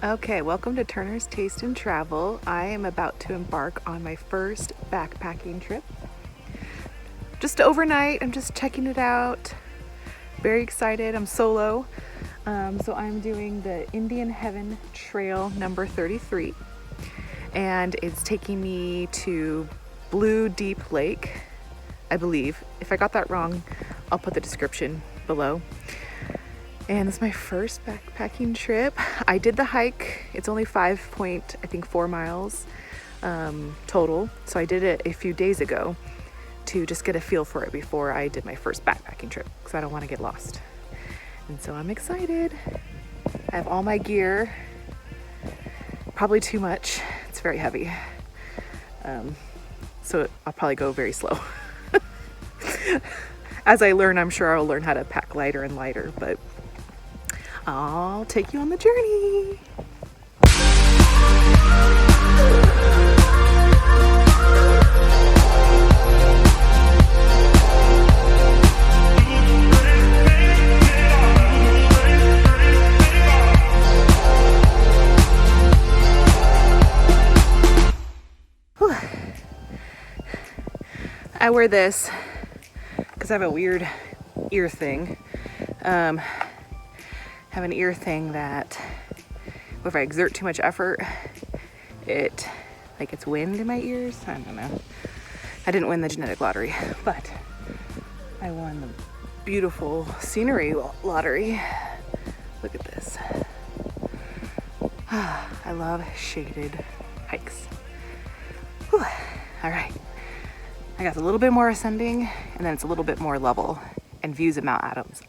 Okay, welcome to Turner's Taste and Travel. I am about to embark on my first backpacking trip. Just overnight, I'm just checking it out. Very excited, I'm solo. So I'm doing the Indian Heaven Trail number 33. And it's taking me to Blue Deep Lake, I believe. If I got that wrong, I'll put the description below. And it's my first backpacking trip. I did the hike. It's only 4 miles total. So I did it a few days ago to just get a feel for it before I did my first backpacking trip because I don't want to get lost. And so I'm excited. I have all my gear. Probably too much. It's very heavy. So I'll probably go very slow. As I learn, I'm sure I'll learn how to pack lighter and lighter, but I'll take you on the journey. Whew. I wear this because I have a weird ear thing. Have an ear thing that if I exert too much effort, it's wind in my ears. I don't know. I didn't win the genetic lottery, but I won the beautiful scenery lottery. Look at this. I love shaded hikes. Whew. All right. I got a little bit more ascending and then it's a little bit more level and views of Mount Adams.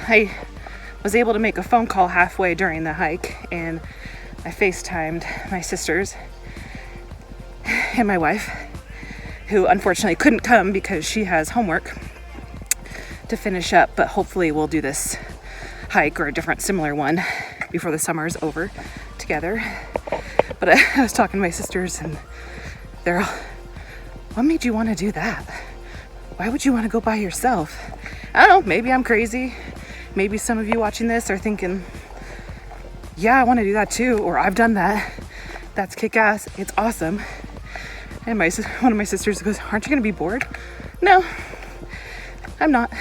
I was able to make a phone call halfway during the hike and I FaceTimed my sisters and my wife, who unfortunately couldn't come because she has homework to finish up, but hopefully we'll do this hike or a different similar one before the summer is over together. But I was talking to my sisters and they're all, what made you want to do that? Why would you want to go by yourself? I don't know, maybe I'm crazy. Maybe some of you watching this are thinking, yeah, I want to do that too, or I've done that. That's kick-ass. It's awesome. And one of my sisters goes, aren't you going to be bored? No, I'm not.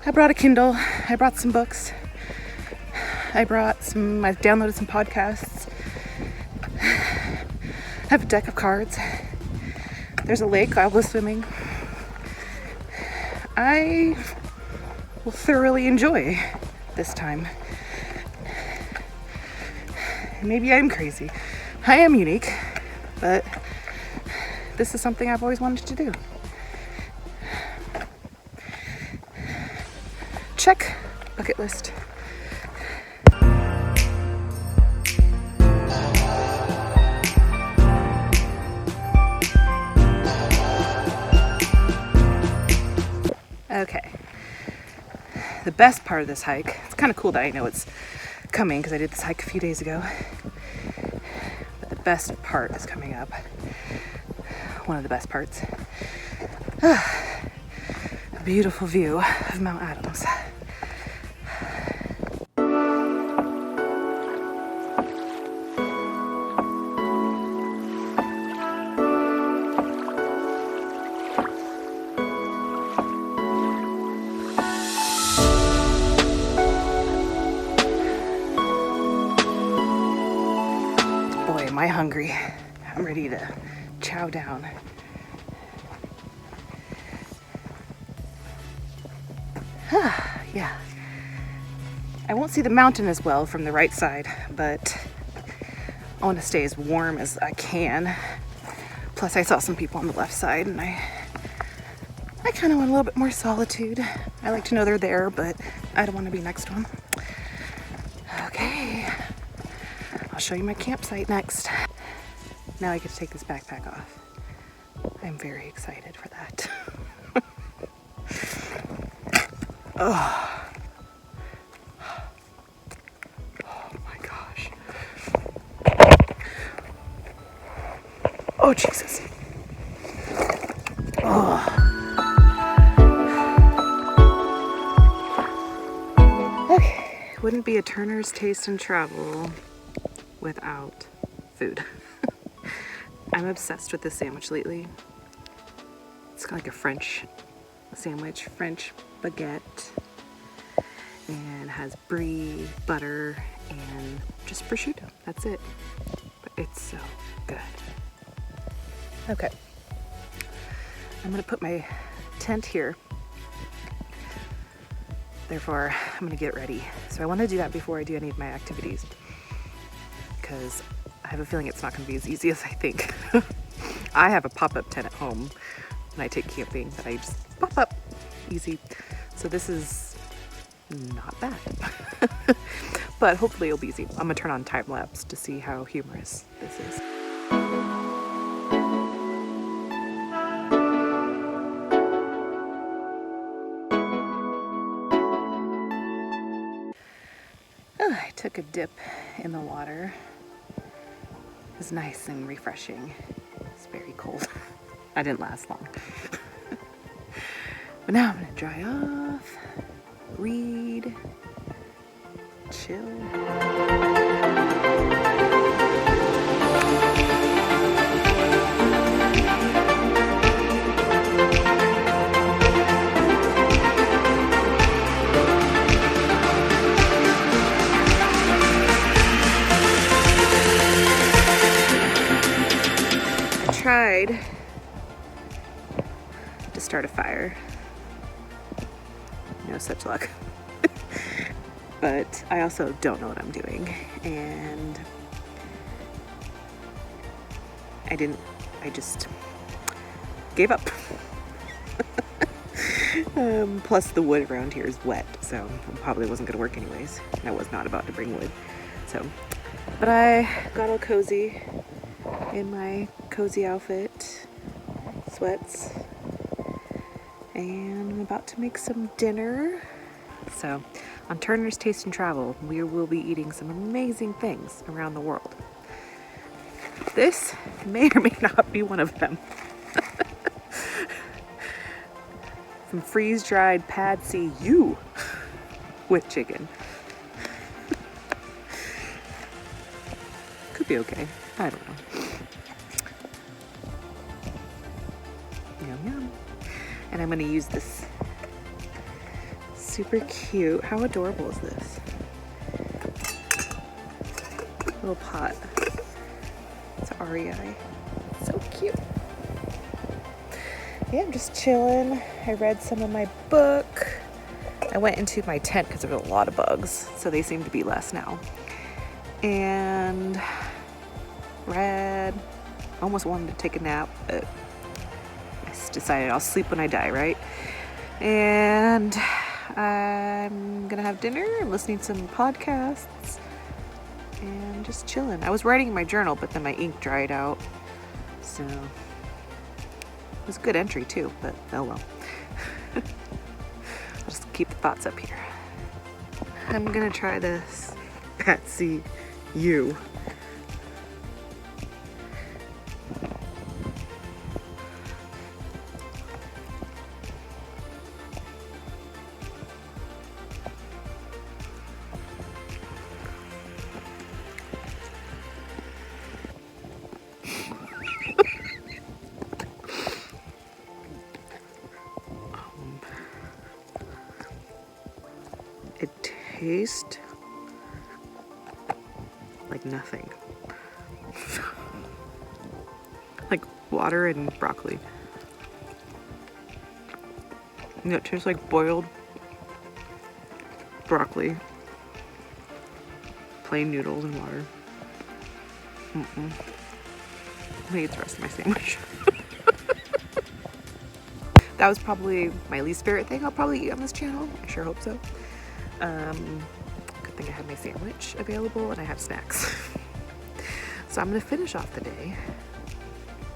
I brought a Kindle. I brought some books. I downloaded some podcasts. I have a deck of cards. There's a lake. I'll go swimming. I will thoroughly enjoy this time. Maybe I'm crazy. I am unique, but this is something I've always wanted to do. Check bucket list. Okay. The best part of this hike, it's kind of cool that I know it's coming because I did this hike a few days ago. But the best part is coming up. One of the best parts. A beautiful view of Mount Adams. Boy, am I hungry. I'm ready to chow down. Yeah. I won't see the mountain as well from the right side, but I want to stay as warm as I can. Plus I saw some people on the left side and I kind of want a little bit more solitude. I like to know they're there, but I don't want to be next to them. Okay. I'll show you my campsite next. Now I get to take this backpack off. I'm very excited for that. Oh, Oh, Jesus. Oh. Okay. Wouldn't be a Turner's Taste and Travel without food. I'm obsessed with this sandwich lately. It's kind of like a French sandwich, French baguette, and has brie, butter, and just prosciutto. That's it. But it's so good. Okay. I'm gonna put my tent here. Therefore, I'm gonna get ready. So I want to do that before I do any of my activities, because I have a feeling it's not gonna be as easy as I think. I have a pop-up tent at home when I take camping that I just pop up easy. So this is not bad. But hopefully it'll be easy. I'm gonna turn on time lapse to see how humorous this is. Oh, I took a dip in the water. It was nice and refreshing. It's very cold. I didn't last long. But now I'm gonna dry off, read, chill. Tried to start a fire. No such luck. But I also don't know what I'm doing, and I just gave up. Plus the wood around here is wet, so it probably wasn't gonna work anyways. And I was not about to bring wood. So, but I got all cozy in my cozy outfit, sweats, and I'm about to make some dinner. So on Turner's Taste and Travel, we will be eating some amazing things around the world. This may or may not be one of them. Some freeze-dried pad see ew with chicken. Could be okay. I don't know. Yum yum. And I'm gonna use this super cute, how adorable is this? Little pot. It's REI. So cute. Yeah, I'm just chilling. I read some of my book. I went into my tent because there were a lot of bugs, so they seem to be less now. And read. Almost wanted to take a nap, but I just decided I'll sleep when I die, right? And I'm gonna have dinner and listening to some podcasts and just chilling. I was writing in my journal, but then my ink dried out, so it was a good entry too, but oh well. I'll just keep the thoughts up here. I'm gonna try this Patsy U. It tastes like nothing. Like water and broccoli. And it tastes like boiled broccoli, plain noodles and water. I'm gonna eat the rest of my sandwich. That was probably my least favorite thing I'll probably eat on this channel. I sure hope so. Good thing I had my sandwich available and I have snacks. So I'm gonna finish off the day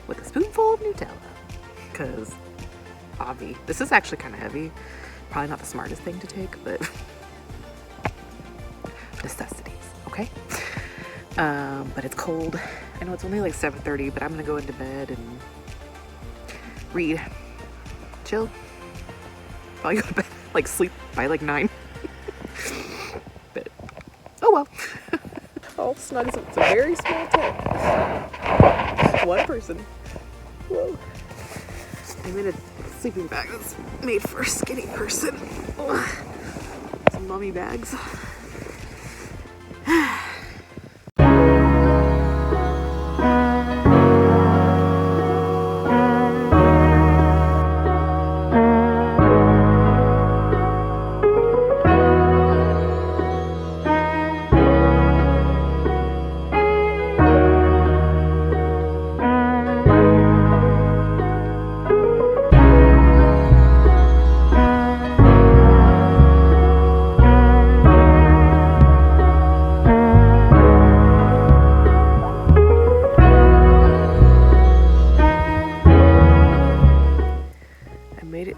with a spoonful of Nutella, because obvi. This is actually kind of heavy. Probably not the smartest thing to take, but necessities, okay? But it's cold I know it's only like 7:30, but I'm gonna go into bed and read, chill, probably go to bed, like sleep by like 9. But oh well. All snug. It's a very small tent. One person. Whoa. I'm in a sleeping bag that's made for a skinny person. Oh. Some mummy bags.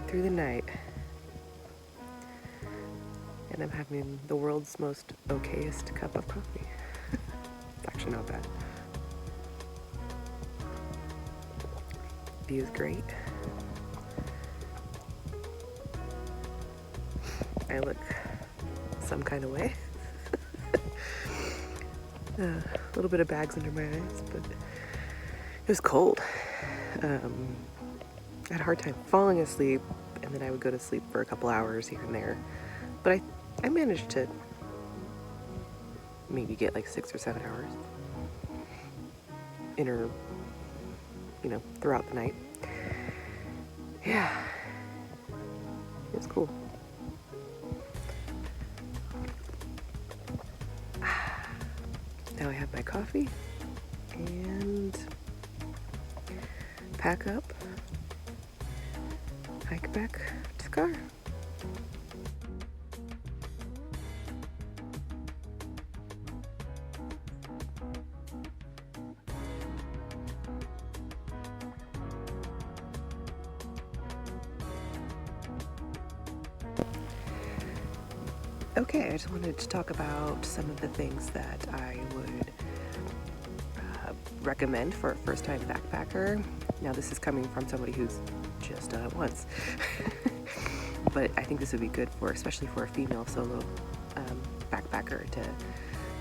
Through the night, and I'm having the world's most okayest cup of coffee. It's actually not bad. View's great. I look some kind of way. A little bit of bags under my eyes, but it was cold. I had a hard time falling asleep, and then I would go to sleep for a couple hours here and there. But I managed to maybe get like 6 or 7 hours throughout the night. Yeah, it was cool. Now I have my coffee and pack up. Hike back to the car. Okay, I just wanted to talk about some of the things that I would recommend for a first-time backpacker. Now, this is coming from somebody who's just done it once. But I think this would be good especially for a female solo backpacker, to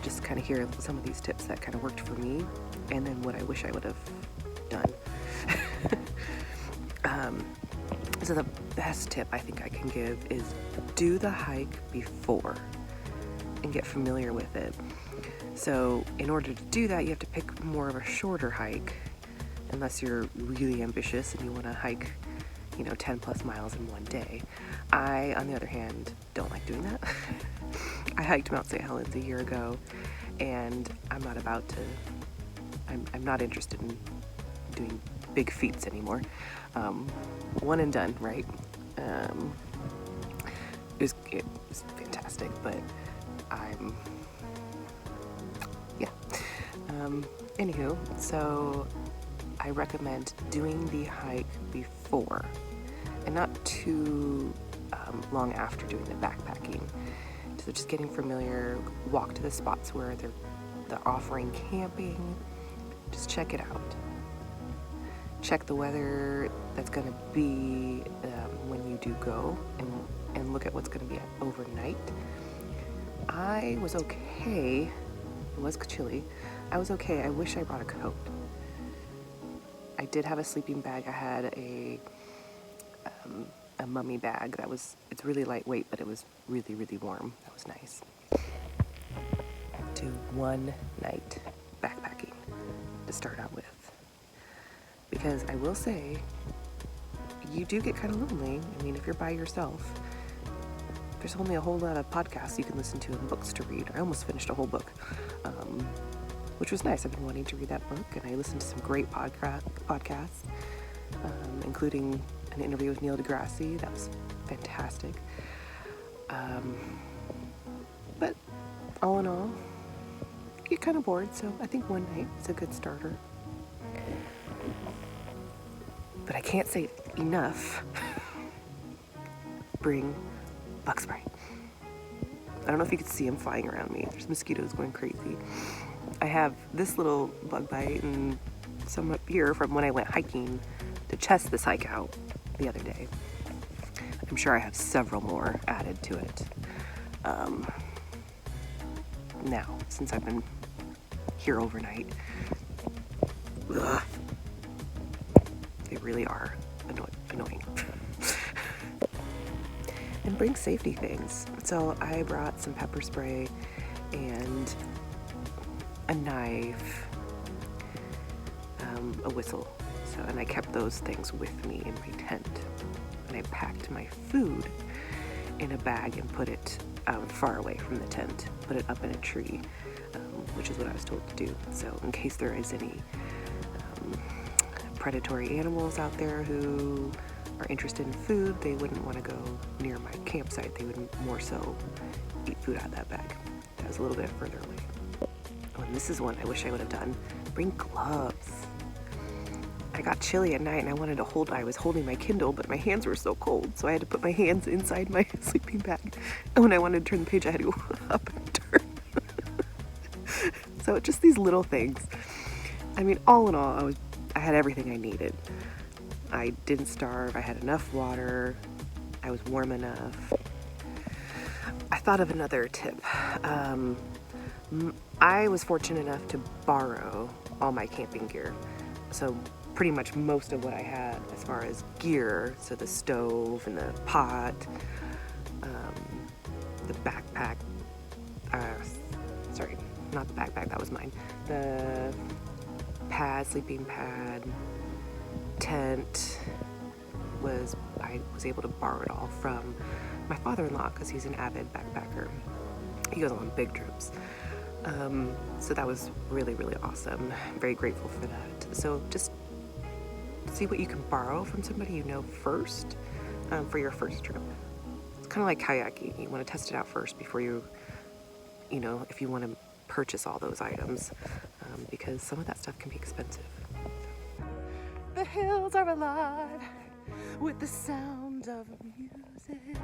just kind of hear some of these tips that kind of worked for me, and then what I wish I would have done. So the best tip I think I can give is do the hike before and get familiar with it. So in order to do that, you have to pick more of a shorter hike, unless you're really ambitious and you want to hike 10 plus miles in one day. I, on the other hand, don't like doing that. I hiked Mount St. Helens a year ago, and I'm not interested in doing big feats anymore. One and done, right? It was fantastic, but anywho, so I recommend doing the hike before and not too long after doing the backpacking. So just getting familiar, walk to the spots where they're offering camping, just check it out. Check the weather that's going to be when you do go, and look at what's going to be overnight. I was okay. It was chilly. I was okay. I wish I brought a coat. I did have a sleeping bag. I had a mummy bag it's really lightweight, but it was really, really warm. That was nice. Do one night backpacking to start out with. Because I will say, you do get kind of lonely. I mean, if you're by yourself, there's only a whole lot of podcasts you can listen to and books to read. I almost finished a whole book, which was nice. I've been wanting to read that book, and I listened to some great podcasts, including an interview with Neil deGrasse. That was fantastic. But all in all, you get kind of bored, so I think one night is a good starter. But I can't say enough. Bring bug spray. I don't know if you could see them flying around me. There's mosquitoes going crazy. I have this little bug bite and some up here from when I went hiking to test this hike out the other day. I'm sure I have several more added to it now, since I've been here overnight. Ugh. They really are annoying. And bring safety things. So I brought some pepper spray and a knife, a whistle. And I kept those things with me in my tent. And I packed my food in a bag and put it far away from the tent, put it up in a tree, which is what I was told to do. So in case there is any predatory animals out there who are interested in food, they wouldn't want to go near my campsite. They would more so eat food out of that bag. That was a little bit further away. Oh, and this is one I wish I would have done. Bring gloves. I got chilly at night and I was holding my Kindle, but my hands were so cold, so I had to put my hands inside my sleeping bag. And when I wanted to turn the page, I had to go up and turn. So just these little things. I mean, all in all, I had everything I needed. I didn't starve, I had enough water, I was warm enough. I thought of another tip. I was fortunate enough to borrow all my camping gear. So pretty much most of what I had as far as gear, so the stove and the pot, the backpack, sorry, not the backpack, that was mine, the pad, sleeping pad, tent, I was able to borrow it all from my father-in-law because he's an avid backpacker. He goes on big trips. So that was really, really awesome. I'm very grateful for that. So just see what you can borrow from somebody you know first for your first trip. It's kind of like kayaking. You want to test it out first before you know, if you want to purchase all those items, because some of that stuff can be expensive. The hills are alive with the sound of music.